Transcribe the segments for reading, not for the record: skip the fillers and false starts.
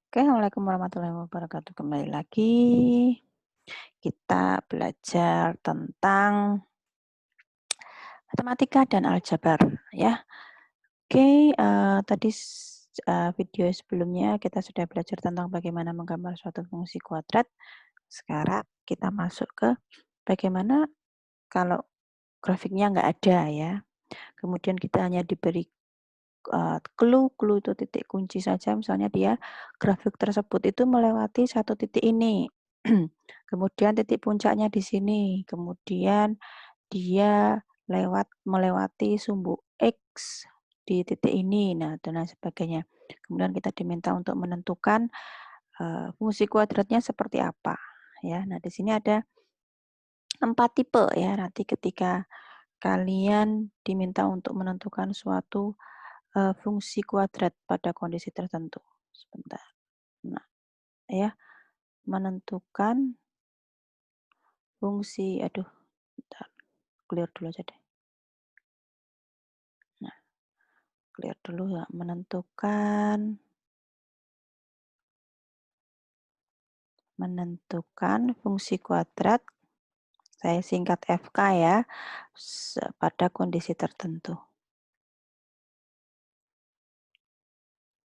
Oke, Assalamualaikum warahmatullahi wabarakatuh. Kembali lagi kita belajar tentang matematika dan aljabar ya. Oke, tadi video sebelumnya kita sudah belajar tentang bagaimana menggambar suatu fungsi kuadrat. Sekarang kita masuk ke bagaimana kalau grafiknya nggak ada ya. Kemudian kita hanya diberi clue itu titik kunci saja, misalnya dia grafik tersebut itu melewati satu titik ini. Kemudian titik puncaknya di sini, kemudian dia melewati sumbu X di titik ini, nah dan lain sebagainya. Kemudian kita diminta untuk menentukan fungsi kuadratnya seperti apa ya. Nah, di sini ada 4 tipe ya. Nanti ketika kalian diminta untuk menentukan suatu fungsi kuadrat pada kondisi tertentu. Sebentar. Nah, ya, menentukan fungsi, aduh, bentar, clear dulu aja deh. Nah, clear dulu ya, menentukan fungsi kuadrat, saya singkat FK ya, pada kondisi tertentu.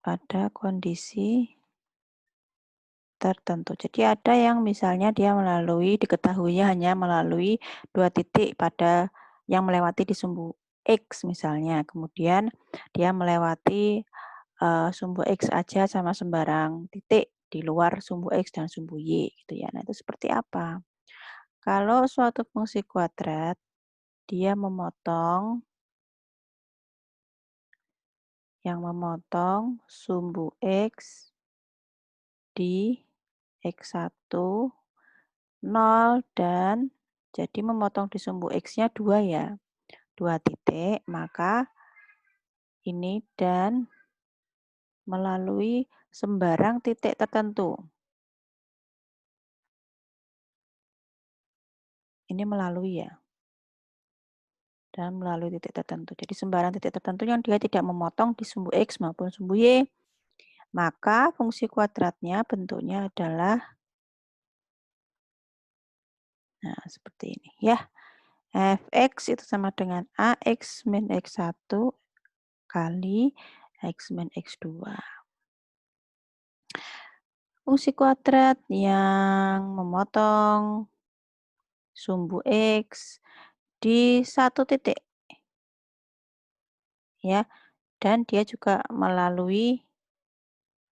Pada kondisi tertentu. Jadi ada yang misalnya dia diketahuinya hanya melalui 2 titik pada yang melewati di sumbu X misalnya. Kemudian dia melewati sumbu X aja sama sembarang titik di luar sumbu X dan sumbu Y gitu ya. Nah, itu seperti apa? Kalau suatu fungsi kuadrat dia memotong sumbu X di X1, 0 dan jadi memotong di sumbu X-nya 2 ya. 2 titik, maka ini dan melalui sembarang titik tertentu. Ini melalui ya. Dan melalui titik tertentu. Jadi sembarang titik tertentu yang dia tidak memotong di sumbu X maupun sumbu Y. Maka fungsi kuadratnya bentuknya adalah, nah seperti ini ya. Fx itu sama dengan AX min X1 kali X min X2. Fungsi kuadrat yang memotong sumbu X di satu titik ya, dan dia juga melalui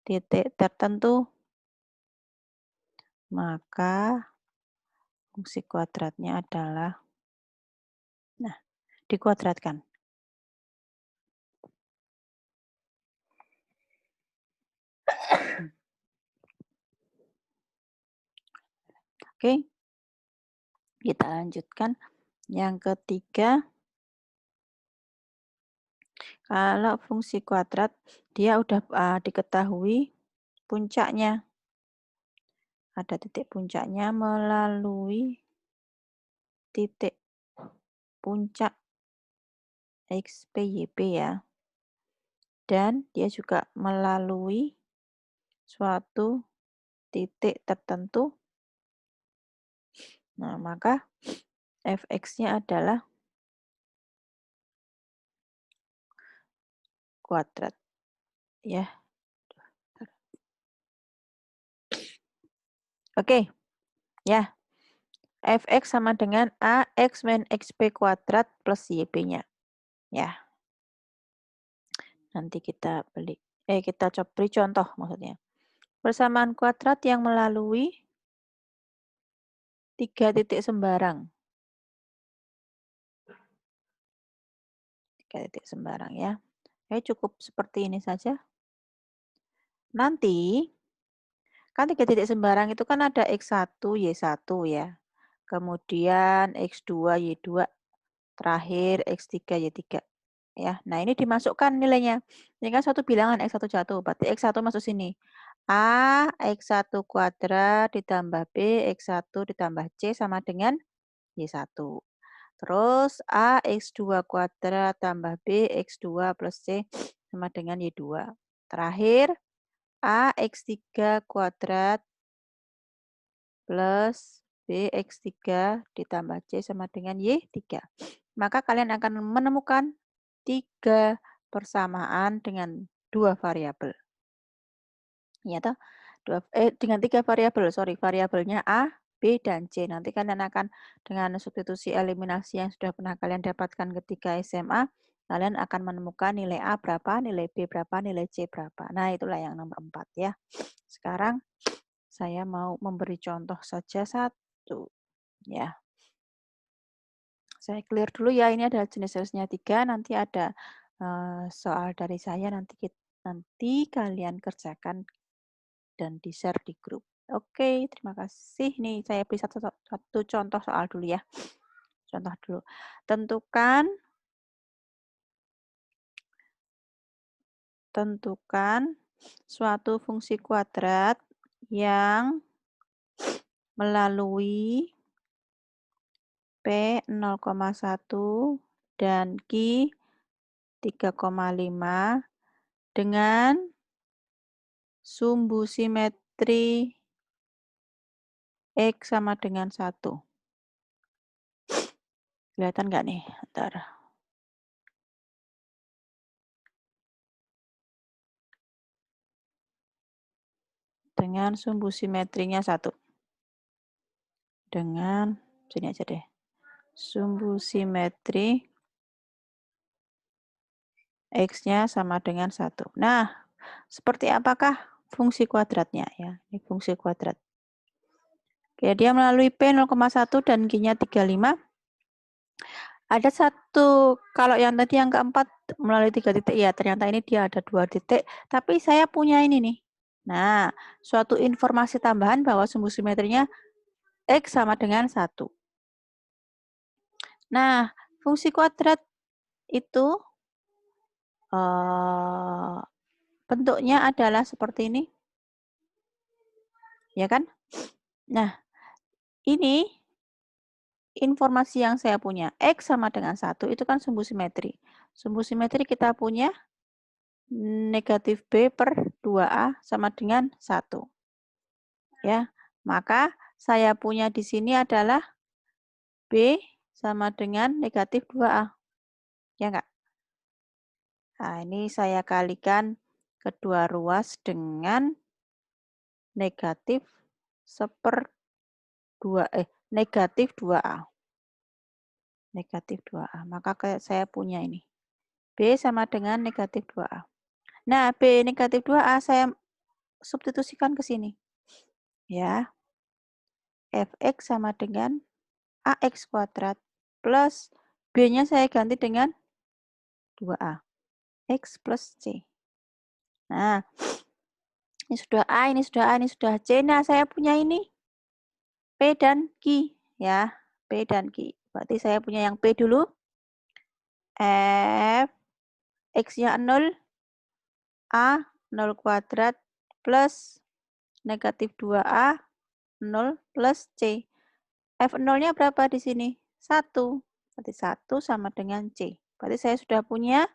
titik tertentu, maka fungsi kuadratnya adalah, nah, dikuadratkan. Oke, kita lanjutkan. Yang ketiga, kalau fungsi kuadrat dia udah diketahui puncaknya. Ada titik puncaknya melalui titik puncak X, P, Y, P ya. Dan dia juga melalui suatu titik tertentu. Nah, maka Fx-nya adalah kuadrat ya. Oke. Ya. Fx sama dengan Ax min Xp kuadrat plus YP-nya. Ya. Nanti kita beri contoh maksudnya. Persamaan kuadrat yang melalui 3 titik sembarang. 3 titik sembarang ya. Cukup seperti ini saja. Nanti, kan 3 titik sembarang itu kan ada X1, Y1 ya. Kemudian X2, Y2. Terakhir X3, Y3. Ya, nah ini dimasukkan nilainya. Ini kan suatu bilangan X1 jatuh, berarti X1 masuk sini. A, X1 kuadrat ditambah B, X1 ditambah C sama dengan Y1. Terus A, X2 kuadrat tambah B, X2 plus C sama dengan Y2. Terakhir, AX3 kuadrat plus BX3 ditambah C sama dengan Y3. Maka kalian akan menemukan 3 persamaan dengan 2 variabel. Ya toh? Dengan 3 variabel, sorry, variabelnya A, B, dan C. Nanti kalian akan dengan substitusi eliminasi yang sudah pernah kalian dapatkan ketika SMA, kalian akan menemukan nilai A berapa, nilai B berapa, nilai C berapa. Nah, itulah yang nomor 4 ya. Sekarang saya mau memberi contoh saja satu. Ya, saya clear dulu ya. Ini adalah jenis-jenisnya 3. Nanti ada soal dari saya. Nanti kalian kerjakan dan di-share di grup. Oke, terima kasih. Nih, saya beri satu contoh soal dulu ya. Contoh dulu. Tentukan suatu fungsi kuadrat yang melalui P 0,1 dan Q 3,5 dengan sumbu simetri X sama dengan 1. Kelihatan nggak nih? Ntar. Dengan sumbu simetrinya 1. Dengan, sini aja deh. Sumbu simetri X-nya sama dengan 1. Nah, seperti apakah fungsi kuadratnya ya? Ini fungsi kuadrat. Oke, dia melalui P 0,1 dan Q-nya 35. Ada satu, kalau yang tadi yang keempat melalui 3 titik, ya ternyata ini dia ada 2 titik, tapi saya punya ini nih. Nah, suatu informasi tambahan bahwa sumbu simetrinya X sama dengan 1. Nah, fungsi kuadrat itu bentuknya adalah seperti ini. Ya kan? Nah, ini informasi yang saya punya. X sama dengan 1 itu kan sumbu simetri. Sumbu simetri kita punya negatif B per 2A sama dengan 1. Ya, maka saya punya di sini adalah B sama dengan negatif 2A. Ya enggak? Nah, ini saya kalikan kedua ruas dengan negatif negatif 2A. Negatif 2A. Maka saya punya ini. B sama dengan negatif 2A. Nah, B negatif 2A saya substitusikan ke sini. Ya. Fx sama dengan AX kuadrat plus B-nya saya ganti dengan 2A. X plus C. Nah, ini sudah A, ini sudah A, ini sudah C. Nah, saya punya ini P dan Q. Ya, P dan Q. Berarti saya punya yang P dulu. F, X-nya 0, A, 0 kuadrat, plus negatif 2A, 0 plus C. F0-nya berapa di sini? 1. Berarti 1 sama dengan C. Berarti saya sudah punya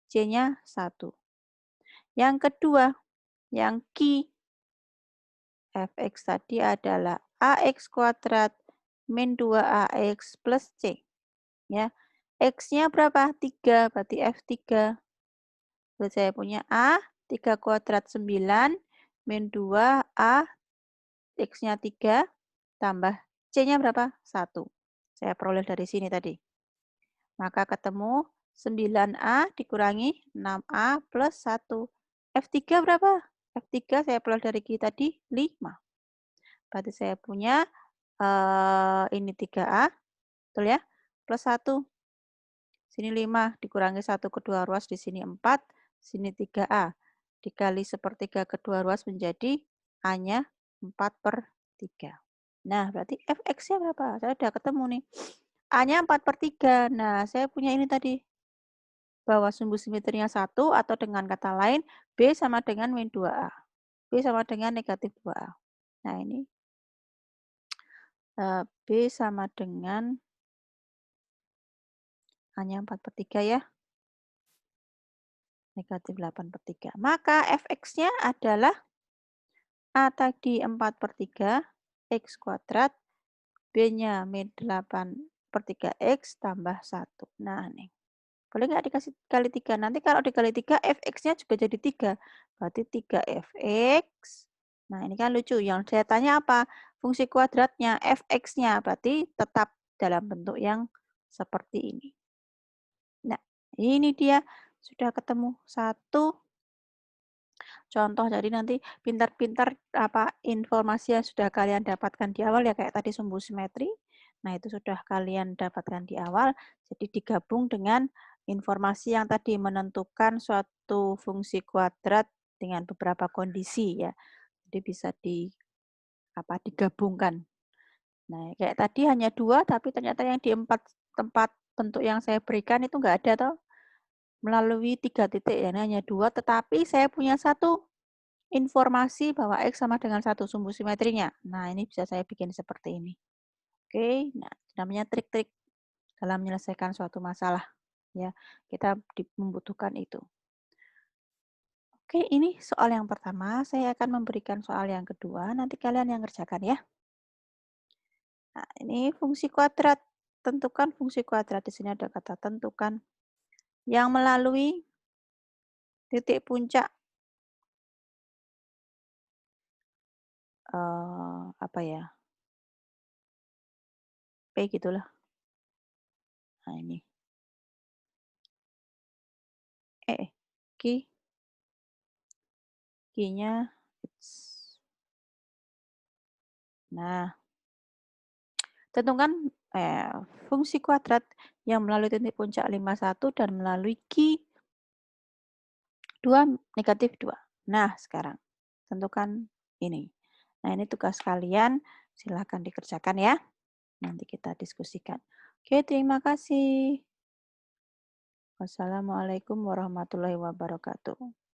C-nya 1. Yang kedua, yang Q Fx tadi adalah AX kuadrat min 2AX plus C. Ya. X-nya berapa? 3, berarti F3. Berarti saya punya A, 3 kuadrat 9, min 2A, X-nya 3, tambah C-nya berapa? 1. Saya peroleh dari sini tadi. Maka ketemu 9A dikurangi 6A plus 1. F3 berapa? F3 saya peroleh dari Q tadi 5. Berarti saya punya ini 3A, betul ya? Plus 1. Sini 5 dikurangi 1 kedua ruas, di sini 4, sini 3A. Dikali sepertiga kedua ruas menjadi A-nya 4/3. Nah, berarti Fx-nya berapa? Saya sudah ketemu nih. A-nya 4/3. Nah, saya punya ini tadi. Bahwa sumbu simetrinya 1 atau dengan kata lain, B sama dengan min 2A. B sama dengan negatif 2A. Nah, ini B sama dengan A-nya 4/3 ya. negatif 8/3. Maka fx-nya adalah A tadi 4/3, X kuadrat, B-nya min 8/3 X tambah 1. Nah, nih. Boleh nggak dikasih kali 3? Nanti kalau dikali 3, fx-nya juga jadi 3. Berarti 3fx. Nah, ini kan lucu. Yang saya tanya apa? Fungsi kuadratnya, fx-nya. Berarti tetap dalam bentuk yang seperti ini. Nah, ini dia. Sudah ketemu satu contoh. Jadi nanti pintar-pintar apa informasi yang sudah kalian dapatkan di awal ya kayak tadi sumbu simetri. Nah, itu sudah kalian dapatkan di awal. Jadi digabung dengan informasi yang tadi menentukan suatu fungsi kuadrat dengan beberapa kondisi ya. Jadi bisa digabungkan. Nah, kayak tadi hanya 2 tapi ternyata yang di 4 tempat bentuk yang saya berikan itu enggak ada toh. Melalui 3 titik ya, ini hanya 2 tetapi saya punya satu informasi bahwa X sama dengan 1 sumbu simetrinya. Nah, ini bisa saya bikin seperti ini. Oke, nah namanya trik-trik dalam menyelesaikan suatu masalah. Ya, kita membutuhkan itu. Oke, ini soal yang pertama. Saya akan memberikan soal yang kedua. Nanti kalian yang kerjakan ya. Nah, ini fungsi kuadrat. Tentukan fungsi kuadrat. Di sini ada kata tentukan yang melalui titik puncak apa ya? P gitulah. Nah, ini. Q. Q-nya Nah, tentukan fungsi kuadrat yang melalui titik puncak 51 dan melalui Q 2 negatif 2. Nah, sekarang tentukan ini. Nah, ini tugas kalian. Silahkan dikerjakan ya. Nanti kita diskusikan. Oke, terima kasih. Wassalamualaikum warahmatullahi wabarakatuh.